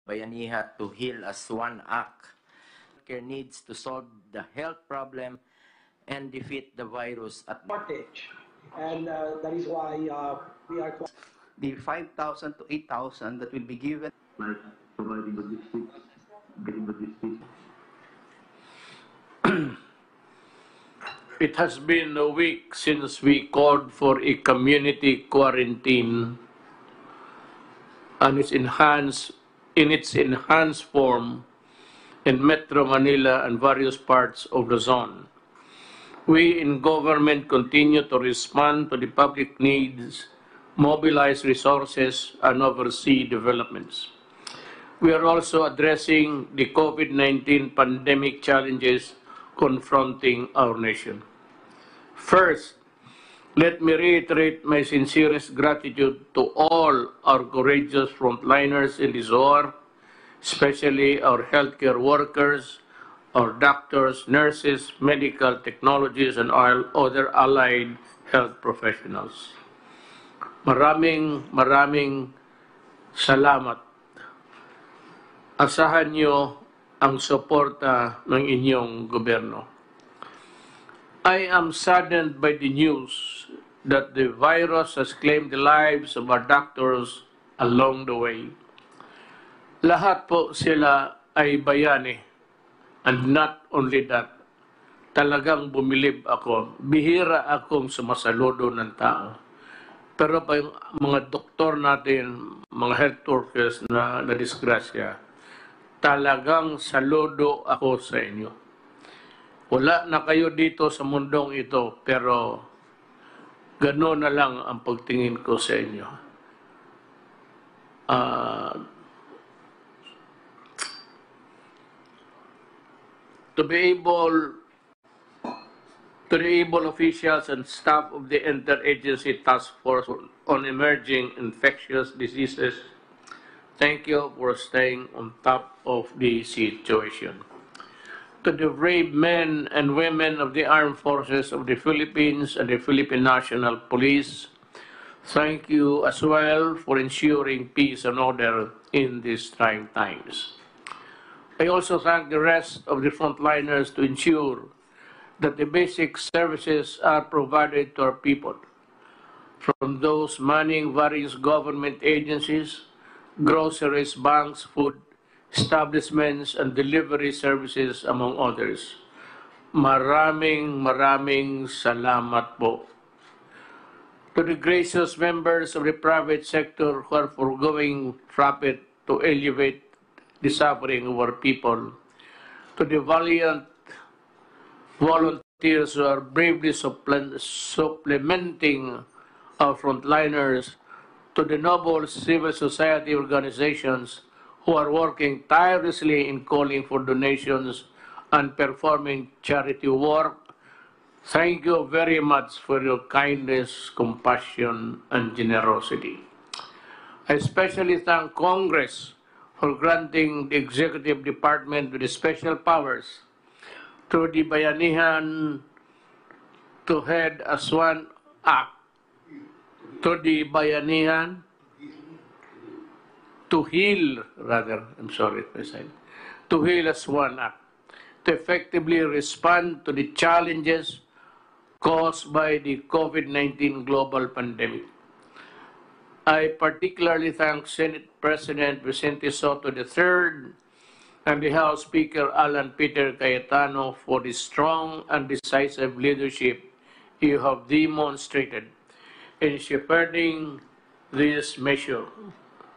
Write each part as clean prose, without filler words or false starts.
Bayanihan to heal as one act. Care needs to solve the health problem and defeat the virus at shortage. And that is why we are the 5,000 to 8,000 that will be given. Like providing logistics, getting logistics. It has been a week since we called for a community quarantine and in its enhanced form in Metro Manila and various parts of the zone. We in government continue to respond to the public needs, mobilize resources, and oversee developments. We are also addressing the COVID-19 pandemic challenges confronting our nation. First, let me reiterate my sincerest gratitude to all our courageous frontliners in this war, especially our healthcare workers, our doctors, nurses, medical technologists, and all other allied health professionals. Maraming salamat. Asahan niyo ang suporta ng inyong gobyerno. I am saddened by the news that the virus has claimed the lives of our doctors along the way. Lahat po sila ay bayani. And not only that, talagang bumilib ako. Bihira akong sumasaludo ng tao. Pero pa yung mga doktor natin, mga health workers na disgrasya, talagang saludo ako sa inyo. Wala na kayo dito sa mundong ito, pero gano'n na lang ang pagtingin ko sa inyo. To the able officials and staff of the Interagency Task Force on Emerging Infectious Diseases, thank you for staying on top of the situation. To the brave men and women of the Armed Forces of the Philippines and the Philippine National Police, thank you as well for ensuring peace and order in these trying times. I also thank the rest of the frontliners to ensure that the basic services are provided to our people, from those manning various government agencies, groceries, banks, food establishments, and delivery services, among others. Maraming salamat po. To the gracious members of the private sector who are foregoing profit to elevate the suffering of our people, to the valiant volunteers who are bravely supplementing our frontliners, to the noble civil society organizations who are working tirelessly in calling for donations and performing charity work, thank you very much for your kindness, compassion, and generosity. I especially thank Congress for granting the Executive Department with special powers through the Bayanihan to head as one act, to the Bayanihan to heal as one act, to effectively respond to the challenges caused by the COVID-19 global pandemic. I particularly thank Senate President Vicente Soto III and the House Speaker Alan Peter Cayetano for the strong and decisive leadership you have demonstrated in shepherding this measure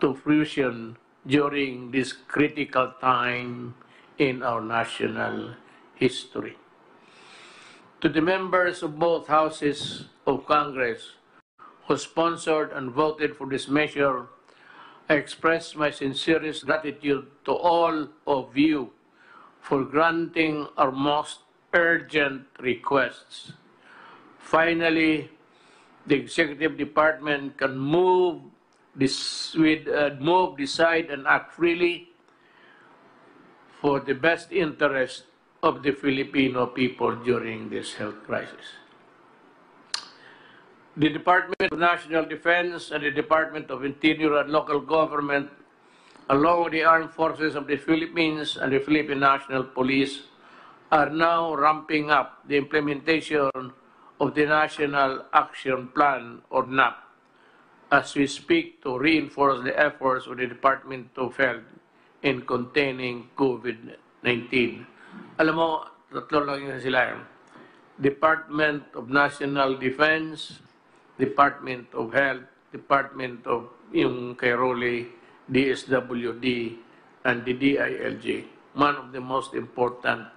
to fruition during this critical time in our national history. To the members of both houses of Congress who sponsored and voted for this measure, I express my sincerest gratitude to all of you for granting our most urgent requests. Finally, the Executive Department can move, decide, and act freely for the best interest of the Filipino people during this health crisis. The Department of National Defense and the Department of Interior and Local Government along with the armed forces of the Philippines and the Philippine National Police, are now ramping up the implementation of the National Action Plan, or NAP, as we speak, to reinforce the efforts of the Department of Health in containing COVID-19. Alam mo, tatlo lang yun sila. Department of National Defense, Department of Health, Department of yung kay Rolly, DSWD, and the DILG. One of the most important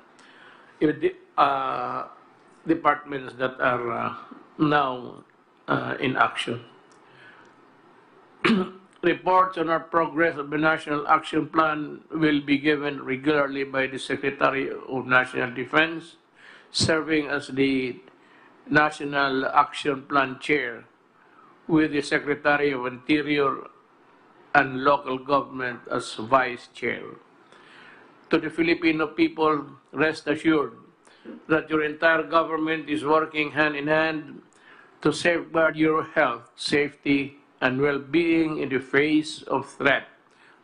departments that are now in action. Reports on our progress of the National Action Plan will be given regularly by the Secretary of National Defense, serving as the National Action Plan Chair, with the Secretary of Interior and Local Government as Vice Chair. To the Filipino people, rest assured that your entire government is working hand in hand to safeguard your health, safety, and well-being in the face of threat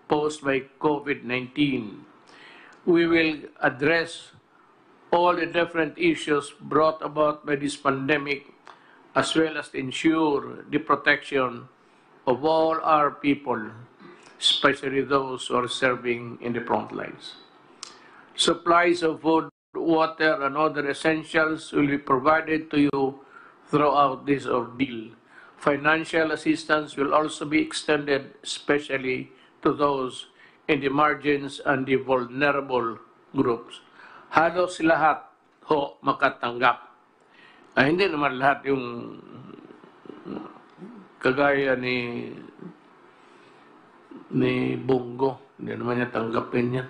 posed by COVID-19. We will address all the different issues brought about by this pandemic, as well as ensure the protection of all our people, especially those who are serving in the front lines. Supplies of food, water, and other essentials will be provided to you throughout this ordeal. Financial assistance will also be extended, especially to those in the margins and the vulnerable groups. Halos lahat ho makatanggap. Hindi naman lahat yung kagaya ni Bongo. Hindi naman niya tanggapin yan.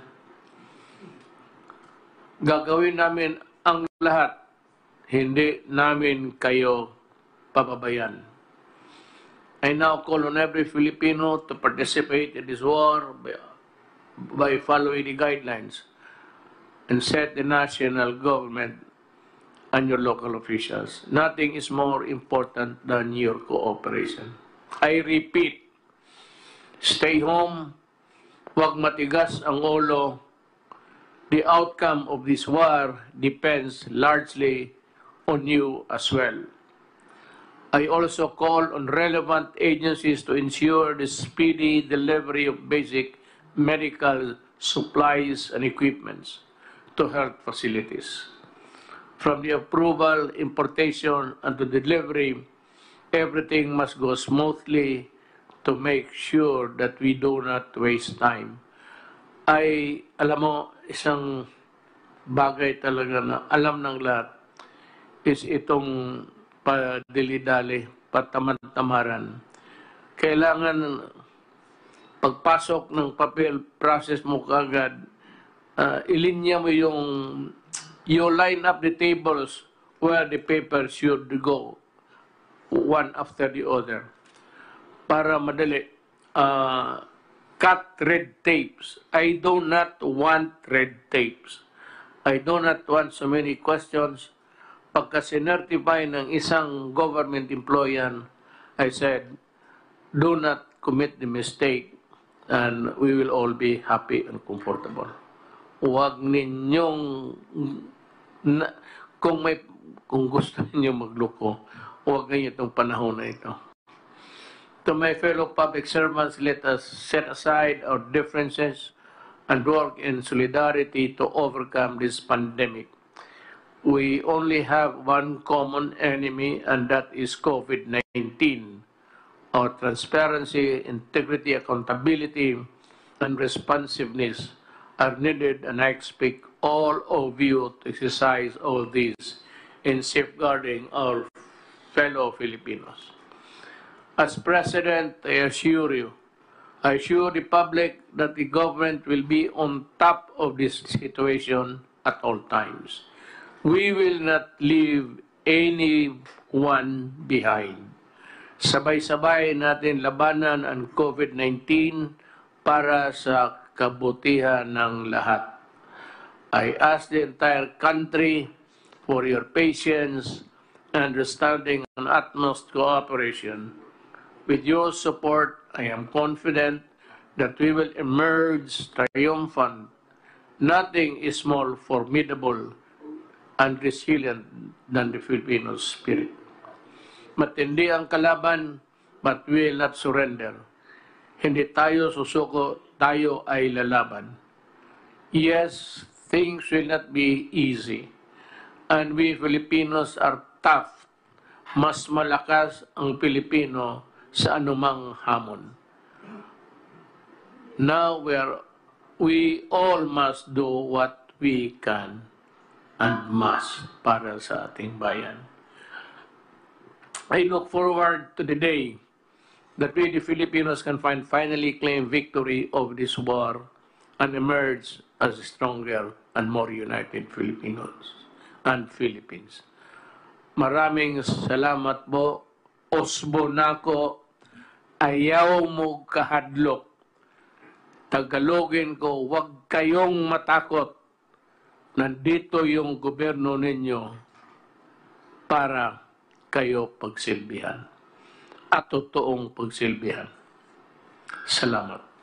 Gagawin namin ang lahat. Hindi namin kayo pababayan. I now call on every Filipino to participate in this war by following the guidelines and set the national government and your local officials. Nothing is more important than your cooperation. I repeat, stay home, huwag matigas ang ulo. The outcome of this war depends largely on you as well. I also call on relevant agencies to ensure the speedy delivery of basic medical supplies and equipments to health facilities. From the approval, importation, and the delivery, everything must go smoothly to make sure that we do not waste time. Alam mo, isang bagay talaga na alam ng lahat is itong padili-dali, patamad-tamaran. Kailangan pagpasok ng papel, process mo kagad, ilinya mo you line up the tables where the papers should go, one after the other, para madali. Cut red tapes. I do not want red tapes. I do not want so many questions. Pagka sinertify ng isang government employee, I said, do not commit the mistake and we will all be happy and comfortable. Huwag ninyong, kung gusto ninyong magluko, huwag ninyo itong panahon na ito. To my fellow public servants, let us set aside our differences and work in solidarity to overcome this pandemic. We only have one common enemy, and that is COVID-19. Our transparency, integrity, accountability, and responsiveness are needed, and I expect all of you to exercise all these in safeguarding our fellow Filipinos. As President, I assure the public that the government will be on top of this situation at all times. We will not leave anyone behind. Sabay-sabay natin labanan ang COVID-19 para sa kabutihan ng lahat. I ask the entire country for your patience, understanding, and utmost cooperation. With your support, I am confident that we will emerge triumphant. Nothing is more formidable and resilient than the Filipino spirit. Matindi ang kalaban, but we will not surrender. Hindi tayo susuko, tayo ay lalaban. Yes, things will not be easy. And we Filipinos are tough. Mas malakas ang Pilipino sa anumang hamon. Now we all must do what we can and must para sa ating bayan. I look forward to the day that we, the Filipinos, can finally claim victory over this war and emerge as stronger and more united Filipinos and Philippines. Maraming salamat po. Osbo nako, ayaw mo kahadlok. Tagalogin ko, huwag kayong matakot. Nandito yung gobyerno ninyo para kayo pagsilbihan at totoong pagsilbihan. Salamat.